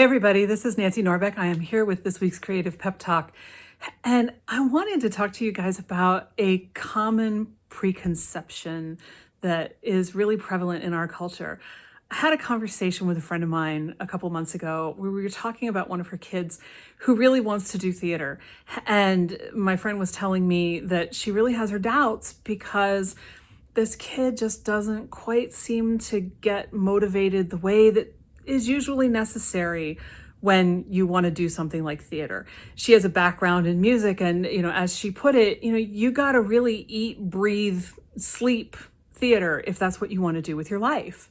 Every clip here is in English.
Hey everybody, this is Nancy Norbeck. I am here with this week's Creative Pep Talk. And I wanted to talk to you guys about a common preconception that is really prevalent in our culture. I had a conversation with a friend of mine a couple months ago where we were talking about one of her kids who really wants to do theater. And my friend was telling me that she really has her doubts because this kid just doesn't quite seem to get motivated the way that is usually necessary when you want to do something like theater. She has a background in music, and as she put it, you got to really eat, breathe, sleep theater if that's what you want to do with your life.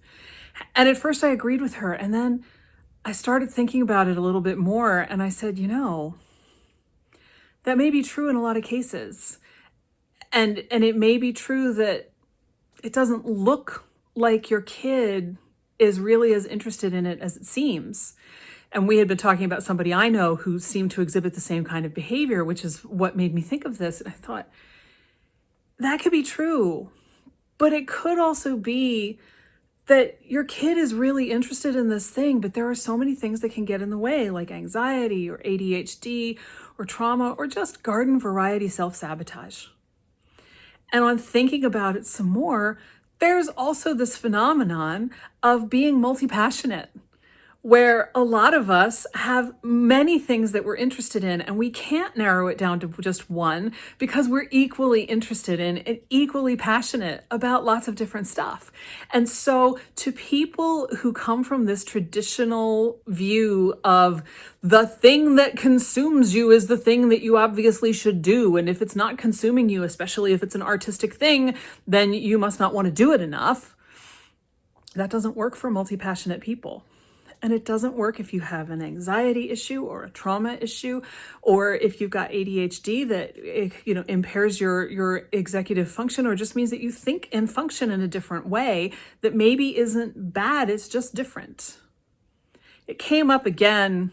And at first I agreed with her, and then I started thinking about it a little bit more, and I said, that may be true in a lot of cases. And it may be true that it doesn't look like your kid is really as interested in it as it seems. And we had been talking about somebody I know who seemed to exhibit the same kind of behavior, which is what made me think of this. And I thought, that could be true, but it could also be that your kid is really interested in this thing, but there are so many things that can get in the way, like anxiety or ADHD or trauma or just garden variety self-sabotage. And on thinking about it some more, there's also this phenomenon of being multi-passionate, where a lot of us have many things that we're interested in, and we can't narrow it down to just one because we're equally interested in and equally passionate about lots of different stuff. And so to people who come from this traditional view of the thing that consumes you is the thing that you obviously should do, and if it's not consuming you, especially if it's an artistic thing, then you must not want to do it enough. That doesn't work for multi-passionate people. And it doesn't work if you have an anxiety issue or a trauma issue, or if you've got ADHD that impairs your executive function, or just means that you think and function in a different way that maybe isn't bad, it's just different. It came up again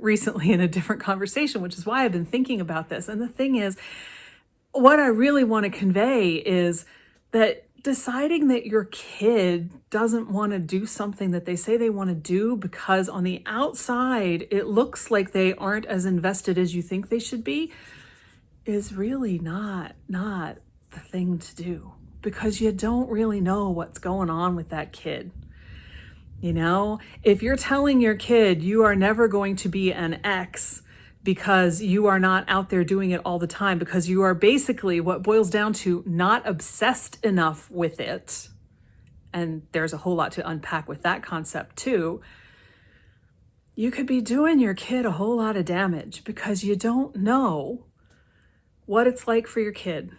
recently in a different conversation, which is why I've been thinking about this. And the thing is, what I really want to convey is that deciding that your kid doesn't want to do something that they say they want to do because on the outside it looks like they aren't as invested as you think they should be is really not the thing to do, because you don't really know what's going on with that kid. If you're telling your kid you are never going to be an X because you are not out there doing it all the time, because you are basically, what boils down to, not obsessed enough with it. And there's a whole lot to unpack with that concept too. You could be doing your kid a whole lot of damage because you don't know what it's like for your kid.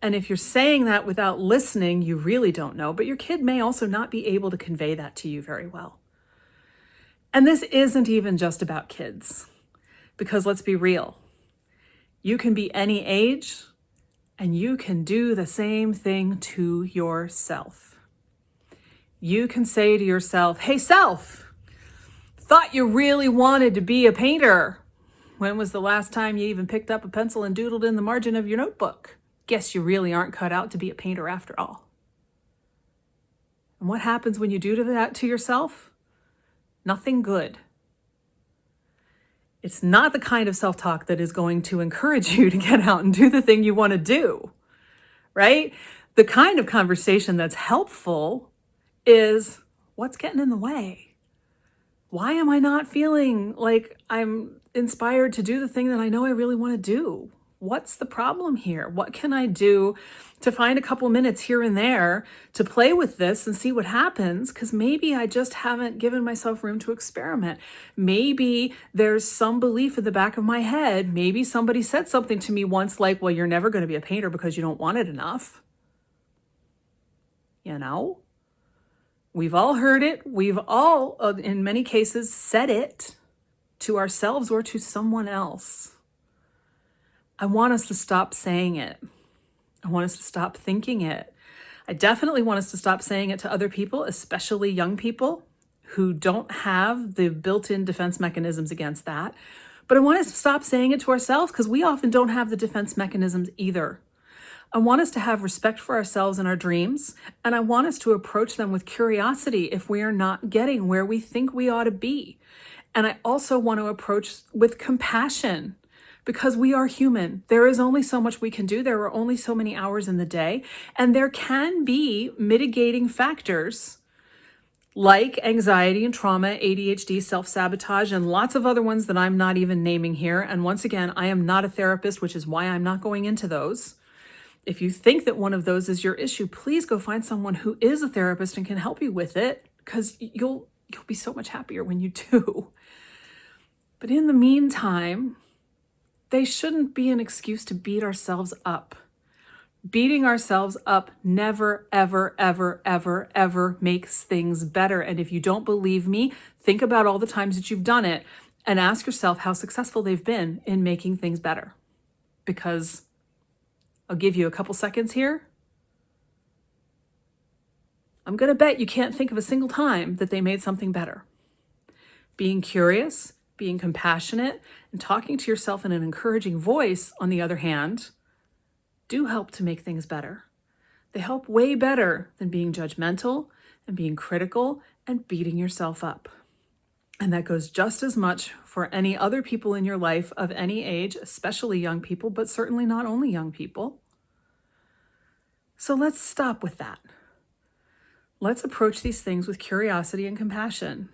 And if you're saying that without listening, you really don't know, but your kid may also not be able to convey that to you very well. And this isn't even just about kids. Because let's be real, you can be any age and you can do the same thing to yourself. You can say to yourself, hey self, thought you really wanted to be a painter. When was the last time you even picked up a pencil and doodled in the margin of your notebook? Guess you really aren't cut out to be a painter after all. And what happens when you do that to yourself? Nothing good. It's not the kind of self-talk that is going to encourage you to get out and do the thing you want to do, right? The kind of conversation that's helpful is, what's getting in the way? Why am I not feeling like I'm inspired to do the thing that I know I really want to do? What's the problem here? What can I do to find a couple minutes here and there to play with this and see what happens? Because maybe I just haven't given myself room to experiment. Maybe there's some belief in the back of my head. Maybe somebody said something to me once like, well, you're never going to be a painter because you don't want it enough. We've all heard it. We've all, in many cases, said it to ourselves or to someone else. I want us to stop saying it. I want us to stop thinking it. I definitely want us to stop saying it to other people, especially young people who don't have the built-in defense mechanisms against that. But I want us to stop saying it to ourselves because we often don't have the defense mechanisms either. I want us to have respect for ourselves and our dreams, and I want us to approach them with curiosity if we are not getting where we think we ought to be. And I also want to approach with compassion because we are human. There is only so much we can do. There are only so many hours in the day. And there can be mitigating factors like anxiety and trauma, ADHD, self-sabotage, and lots of other ones that I'm not even naming here. And once again, I am not a therapist, which is why I'm not going into those. If you think that one of those is your issue, please go find someone who is a therapist and can help you with it, because you'll be so much happier when you do. But in the meantime, they shouldn't be an excuse to beat ourselves up. Beating ourselves up never, ever, ever, ever, ever makes things better. And if you don't believe me, think about all the times that you've done it and ask yourself how successful they've been in making things better. Because I'll give you a couple seconds here. I'm going to bet you can't think of a single time that they made something better. Being curious, being compassionate, and talking to yourself in an encouraging voice, on the other hand, do help to make things better. They help way better than being judgmental and being critical and beating yourself up. And that goes just as much for any other people in your life of any age, especially young people, but certainly not only young people. So let's stop with that. Let's approach these things with curiosity and compassion.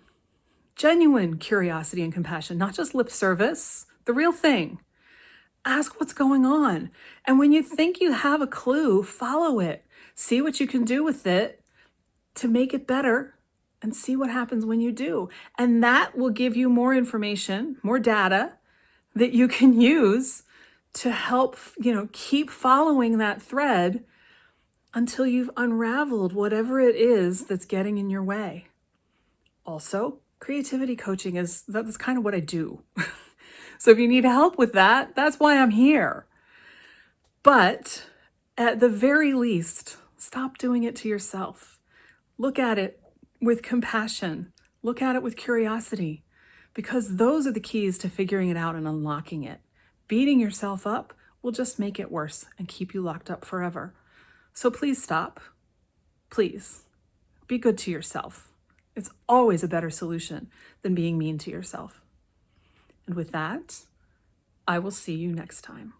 Genuine curiosity and compassion, not just lip service, the real thing. Ask what's going on. And when you think you have a clue, follow it. See what you can do with it to make it better and see what happens when you do. And that will give you more information, more data that you can use to help, keep following that thread until you've unraveled whatever it is that's getting in your way. Also, creativity coaching that's kind of what I do. So if you need help with that, that's why I'm here. But at the very least, stop doing it to yourself. Look at it with compassion. Look at it with curiosity, because those are the keys to figuring it out and unlocking it. Beating yourself up will just make it worse and keep you locked up forever. So please stop. Please be good to yourself. It's always a better solution than being mean to yourself. And with that, I will see you next time.